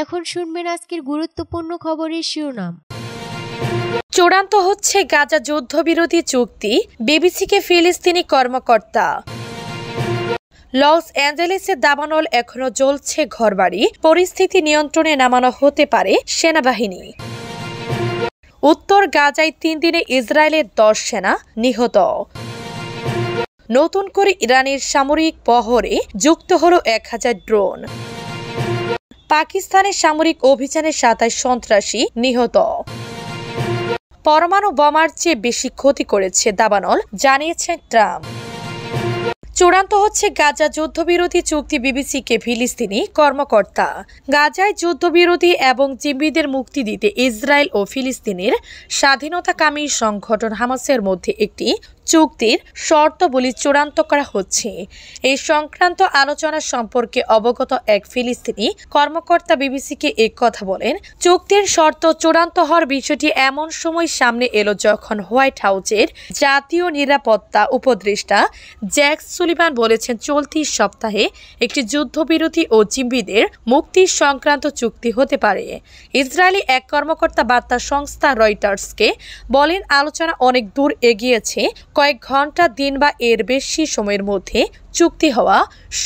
এখন শুনবেন আজকের গুরুত্বপূর্ণ খবরের শিরোনাম। চূড়ান্ত হচ্ছে গাজা যুদ্ধবিরোধী চুক্তি, বিবিসিকে ফিলিস্তিনি কর্মকর্তা। লস অ্যাঞ্জেলেসে দাবানল এখনো জ্বলছে ঘরবাড়ি, পরিস্থিতি নিয়ন্ত্রণে নামানো হতে পারে সেনাবাহিনী। উত্তর গাজায় 3 দিনে ইসরায়েলের 10 সেনা নিহত। নতুন করে ইরানের সামরিক বহরে যুক্ত হলো 1000 ড্রোন। পাকিস্তানের সামরিক অভিযানে 27 সন্ত্রাসী নিহত। পরমাণু বোমার চেয়ে বেশি ক্ষতি করেছে দাবানল, জানিয়েছেন ট্রাম্প। চূড়ান্ত হচ্ছে গাজা যুদ্ধবিরোধী চুক্তি, বিবিসিকে ফিলিস্তিনি কর্মকর্তা। গাজায় যুদ্ধবিরোধী এবং জিম্মিদের মুক্তি দিতে ইসরায়েল ও ফিলিস্তিনের স্বাধীনতাকামী সংগঠন হামাসের মধ্যে একটি চুক্তির শর্তাবলী চূড়ান্ত করা হচ্ছে। এই সংক্রান্ত আলোচনা সম্পর্কে অবগত এক ফিলিস্তিনি কর্মকর্তা বিবিসিকে এই কথা বলেন। চুক্তির শর্ত চূড়ান্ত হওয়ার বিষয়টি এমন সময় সামনে এলো যখন হোয়াইট হাউসের জাতীয় নিরাপত্তা উপদেষ্টা জ্যাক সুলিভান বলেছেন চলতি সপ্তাহে একটি যুদ্ধবিরতি ও জিম্মিদের মুক্তি সংক্রান্ত চুক্তি হতে পারে। ইসরায়েলি এক কর্মকর্তা বার্তা সংস্থা রয়টার্সকে বলেন, আলোচনা অনেক দূর এগিয়েছে, কয়েক ঘন্টা, দিন বা এর বেশি সময়ের মধ্যে চুক্তি হওয়া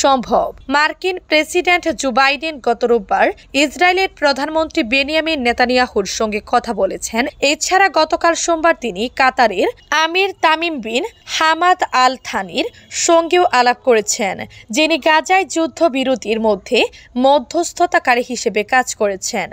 সম্ভব। মার্কিন প্রেসিডেন্ট জো বাইডেন গত রোববার ইসরায়েলের প্রধানমন্ত্রী বেনিয়ামিন নেতানিয়াহুর সঙ্গে কথা বলেছেন। এছাড়া গতকাল সোমবার তিনি কাতারের আমির তামিম বিন হামাদ আল থানির সঙ্গেও আলাপ করেছেন, যিনি গাজায় যুদ্ধবিরতির মধ্যে মধ্যস্থতাকারী হিসেবে কাজ করেছেন।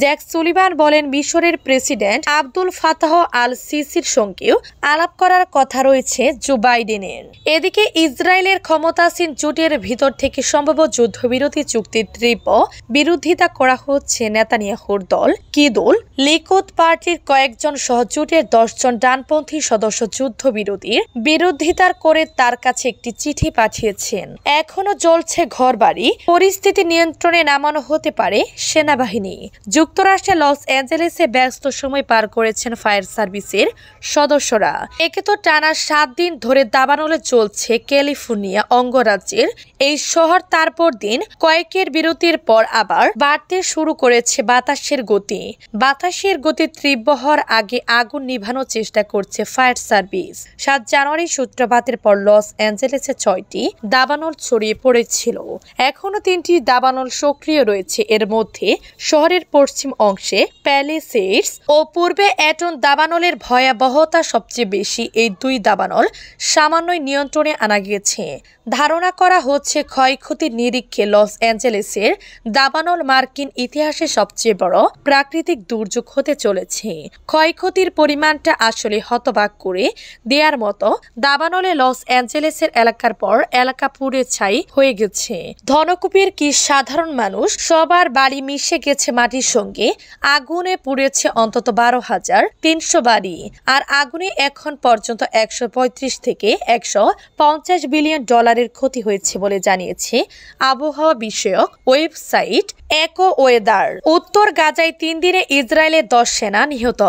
জ্যাক সুলিভান বলেন, মিশরের প্রেসিডেন্ট আব্দুল ফাতাহ আল সিসির সঙ্গেও আলাপ করার কথা রয়েছে জো বাইডেনের। এদিকে ইসরায়েলের ক্ষমতাসীন জোটের ভিতর থেকে সম্ভব যুদ্ধবিরতি চুক্তির তীব্র বিরোধিতা করা হচ্ছে। নেতানিয়াহুর দল কিদুল লিকুদ পার্টির কয়েকজন সহ জোটের 10 জন ডানপন্থী সদস্য যুদ্ধবিরতির বিরোধিতা করে তার কাছে একটি চিঠি পাঠিয়েছেন। এখনো জ্বলছে ঘরবাড়ি, পরিস্থিতি নিয়ন্ত্রণে নামানো হতে পারে সেনাবাহিনী। যুক্তরাষ্ট্রের লস অ্যাঞ্জেলেসে ব্যস্ত সময় পার করেছেন ফায়ার সার্ভিসের সদস্যরা। একে তো টানা 7 দিন ধরে দাবানলে চলছে ক্যালিফোর্নিয়া অঙ্গরাজ্যের এই শহর। তারপর দিন কয়েকের বিরতির পর আবার বাড়তে শুরু করেছে বাতাসের গতি। বাতাসের গতি তীব্র হওয়ার আগে আগুন নিভানোর চেষ্টা করছে ফায়ার সার্ভিস। 7 জানুয়ারি সূত্রপাতের পর লস অ্যাঞ্জেলেসে 6টি দাবানল ছড়িয়ে পড়েছিল। এখনো 3টি দাবানল সক্রিয় রয়েছে। এর মধ্যে শহরের পশ্চিম অংশে প্যালিসেডস ও পূর্বে অ্যাটন দাবানলের ভয়াবহতা সবচেয়ে বেশি। এই 2 দাবানল সামান্যই নিয়ন্ত্রণে আনা গেছে। ধারণা করা হচ্ছে ক্ষয়ক্ষতির নিরিখে লস অ্যাঞ্জেলেসের দাবানল মার্কিন ইতিহাসে সবচেয়ে বড় প্রাকৃতিক দুর্যোগ হতে চলেছে। ক্ষয়ক্ষতির পরিমাণটা আসলে হতবাক করে দেওয়ার মতো। দাবানলে লস অ্যাঞ্জেলেসের এলাকার পর এলাকা পুড়ে ছাই হয়ে গেছে। ধনকুবের কি সাধারণ মানুষ, সবার বাড়ি মিশে গেছে মাটির সঙ্গে। আগুনে পুড়েছে অন্তত 12,300 বাড়ি। আর আগুনে এখন পর্যন্ত 135 থেকে 150 বিলিয়ন ডলারের ক্ষতি হয়েছে বলে জানিয়েছে আবহাওয়া বিষয়ক ওয়েবসাইট একো ওয়েদার। উত্তর গাজায় 3 দিনে ইসরায়েলের 10 সেনা নিহত।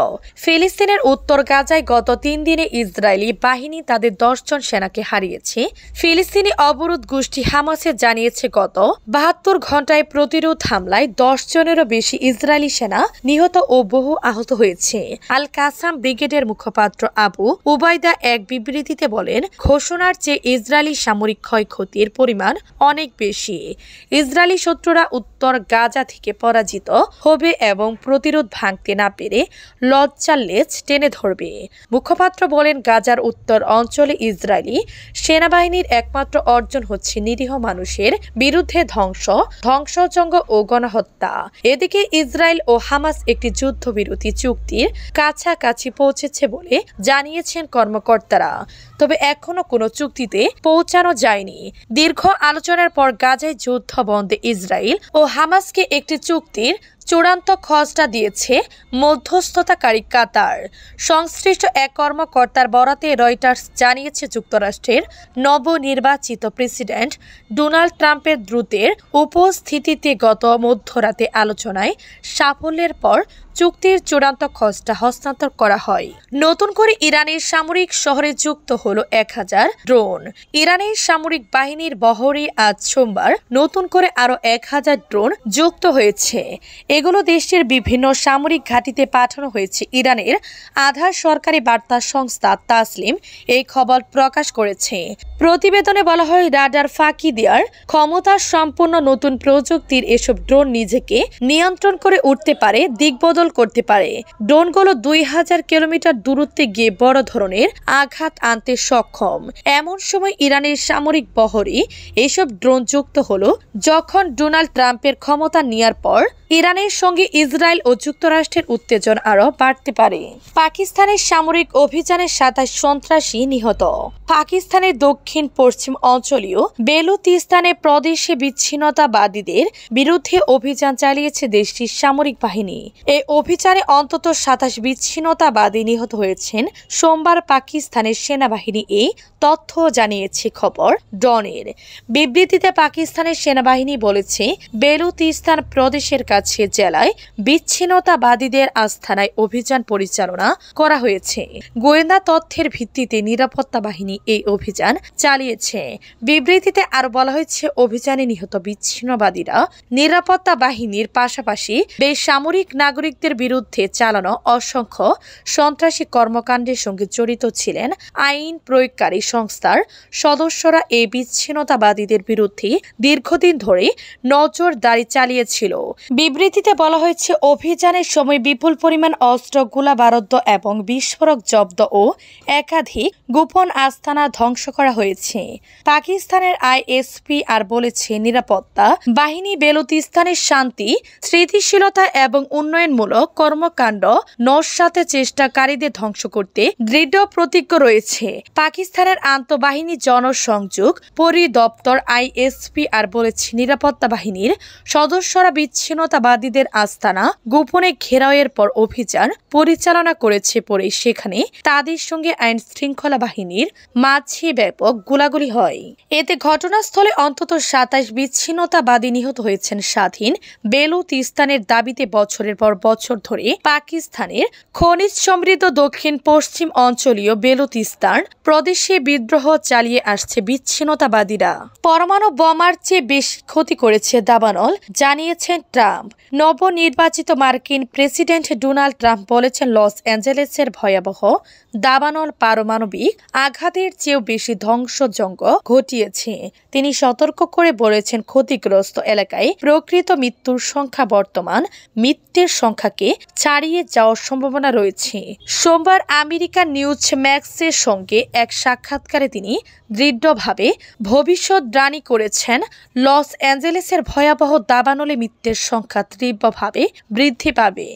ফিলিস্তিনের উত্তর গাজায় গত 3 দিনে ইসরায়েলি বাহিনী তাদের 10 জন সেনাকে হারিয়েছে। ফিলিস্তিনি অবরোধ গোষ্ঠী হামাসে জানিয়েছে গত 72 ঘন্টায় প্রতিরোধ হামলায় 10 জনেরও বেশি ইসরায়েলি সেনা নিহত ও বহু আহত হয়েছে। আল কাসাম ব্রিগেডের মুখপাত্র আবু উবাইদা এক বিবৃতিতে বলেন, ঘোষণার চেয়ে ইসরায়েলি সামরিক ক্ষয়ক্ষতির পরিমাণ অনেক বেশি। ইসরায়েলি শত্রুরা উত্তর গাজা থেকে পরাজিত হবে এবং প্রতিরোধ ভাঙতে না পেরে লজ্জার লেজ টেনে ধরবে। মুখপাত্র বলেন, গাজার উত্তর অঞ্চলে ইসরায়েলি সেনাবাহিনীর একমাত্র অর্জন হচ্ছে নিরীহ মানুষের বিরুদ্ধে ধ্বংসযজ্ঞ ও গণহত্যা। এদিকে ইসরায়েল ও হামাস একটি যুদ্ধবিরতি চুক্তির কাছাকাছি পৌঁছেছে বলে জানিয়েছেন কর্মকর্তারা। তবে এখনো কোনো চুক্তিতে পৌঁছানো যায়নি। দীর্ঘ আলোচনার পর গাজায় যুদ্ধ বন্ধে ইসরায়েল ও হামাসকে একটি চুক্তির চূড়ান্ত খসড়া দিয়েছে মধ্যস্থতাকারী কাতার। সংশ্লিষ্ট এক কর্মকর্তার বরাতে রয়টার্স জানিয়েছে, যুক্তরাষ্ট্রের নবনির্বাচিত প্রেসিডেন্ট ডোনাল্ড ট্রাম্পের দ্রুতের উপস্থিতিতে গত মধ্যরাতে আলোচনায় সাফল্যের পর চুক্তির চূড়ান্ত খসড়া হস্তান্তর করা হয়। নতুন করে ইরানের সামরিক শহরে যুক্ত হলো 1000 ড্রোন। ইরানের সামরিক বাহিনীর বহরে আজ সোমবার নতুন করে আরও 1000 ড্রোন যুক্ত হয়েছে। এগুলো দেশটির বিভিন্ন সামরিক ঘাঁটিতে পাঠানো হয়েছে। ইরানের আধা সরকারি বার্তা সংস্থা তাসলিম এই খবর প্রকাশ করেছে। প্রতিবেদনে বলা হয়, রাডার ফাঁকি দেওয়ার ক্ষমতা সম্পন্ন নতুন প্রযুক্তির এসব ড্রোন নিজেকে নিয়ন্ত্রণ করে উঠতে পারে, দিকবদল করতে পারে। ড্রোনগুলো 2000 কিলোমিটার দূরত্বে গিয়ে বড় ধরনের আঘাত আনতে সক্ষম। এমন সময় ইরানের সামরিক বহরে এসব ড্রোন যুক্ত হলো যখন ডোনাল্ড ট্রাম্পের ক্ষমতা নেয়ার পর ইরানের সঙ্গে ইসরায়েল ও যুক্তরাষ্ট্রের উত্তেজনা আরও বাড়তে পারে। পাকিস্তানের সামরিক অভিযানে 27 সন্ত্রাসী নিহত। পাকিস্তানের দক্ষিণ পশ্চিম অঞ্চলীয় বেলুচিস্তানে প্রদেশে বিচ্ছিন্নতাবাদীদের বিরুদ্ধে অভিযান চালিয়েছে দেশটির সামরিক বাহিনী। এই অভিযানে অন্তত 27 বিচ্ছিন্নতাবাদী নিহত হয়েছেন। সোমবার পাকিস্তানের সেনাবাহিনী এই তথ্য জানিয়েছে খবর ডনের। বিবৃতিতে পাকিস্তানের সেনাবাহিনী বলেছে, বেলুচিস্তান প্রদেশের কাছে জেলায় বিচ্ছিন্নতাবাদীদের আস্তানায় অভিযান পরিচালনা করা হয়েছে। গোয়েন্দা তথ্যের ভিত্তিতে নিরাপত্তা বাহিনী এই অভিযান চালিয়েছে। বিবৃতিতে আরো বলা হয়েছে, অভিযানে নিহত বিচ্ছিন্নবাদীরা নিরাপত্তা বাহিনীর পাশাপাশি বেসামরিক নাগরিকদের বিরুদ্ধে চালানো অসংখ্য সন্ত্রাসী কর্মকাণ্ডের সঙ্গে জড়িত ছিলেন। আইন প্রয়োগকারী সংস্থার সদস্যরা এই বিচ্ছিন্নতাবাদীদের বিরুদ্ধে দীর্ঘদিন ধরে নজরদারি চালিয়েছিল। বিবৃতিতে বলা হয়েছে, অভিযানের সময় বিপুল পরিমাণ অস্ত্র, গোলাবারুদ এবং বিস্ফোরক জব্দ ও একাধিক গোপন আস্তানা ধ্বংস করা হয়েছে। পাকিস্তানের আইএসপিআর বলেছে, নিরাপত্তা বাহিনী বেলুচিস্তানের শান্তি, স্থিতিশীলতা এবং উন্নয়নমূলক কর্মকাণ্ড নস্যাতে চেষ্টাকারীদের ধ্বংস করতে দৃঢ় প্রতিজ্ঞ রয়েছে। পাকিস্তানের আন্তঃবাহিনী জনসংযোগ পরিদপ্তর আইএসপিআর বলেছে, নিরাপত্তা বাহিনীর সদস্যরা বিচ্ছিন্নতাবাদীদের আস্তানা গোপনে ঘেরাওয়ের পর অভিযান পরিচালনা করেছে। পরে সেখানে তাদের সঙ্গে আইন শৃঙ্খলা বাহিনীর মাঝে ব্যাপক গোলাগুলি হয়। এতে ঘটনাস্থলে অন্তত 27 বিচ্ছিন্নতাবাদী নিহত হয়েছেন। স্বাধীন বেলুচিস্তানের দাবিতে বছরের পর বছর ধরে পাকিস্তানের খনিজ সমৃদ্ধ দক্ষিণ পশ্চিম অঞ্চলীয় বেলুচিস্তান প্রদেশে বিদ্রোহ চালিয়ে আসছে বিচ্ছিন্নতাবাদীরা। পরমাণু বোমার চেয়ে বেশি ক্ষতি করেছে দাবানল, জানিয়েছেন ট্রাম্প। নবনির্বাচিত মার্কিন প্রেসিডেন্ট ডোনাল্ড ট্রাম্প বলেছেন, লস অ্যাঞ্জেলেসের ভয়াবহ দাবানল পারমাণবিক আঘাতের চেয়েও বেশি ধ্বংসযজ্ঞ ঘটিয়েছে। তিনি সতর্ক করে বলেছেন, ক্ষতিগ্রস্ত এলাকায় প্রকৃত মৃত্যুর সংখ্যা বর্তমান মৃত্যুর সংখ্যাকে ছাড়িয়ে যাওয়ার সম্ভাবনা রয়েছে। সোমবার আমেরিকান নিউজ ম্যাক্সের সঙ্গে এক সাক্ষাৎকারে তিনি দৃঢ়ভাবে ভবিষ্যদ্বাণী করেছেন, লস অ্যাঞ্জেলেসের ভয়াবহ দাবানলে মৃত্যুর সংখ্যা তীব্রভাবে বৃদ্ধি পাবে।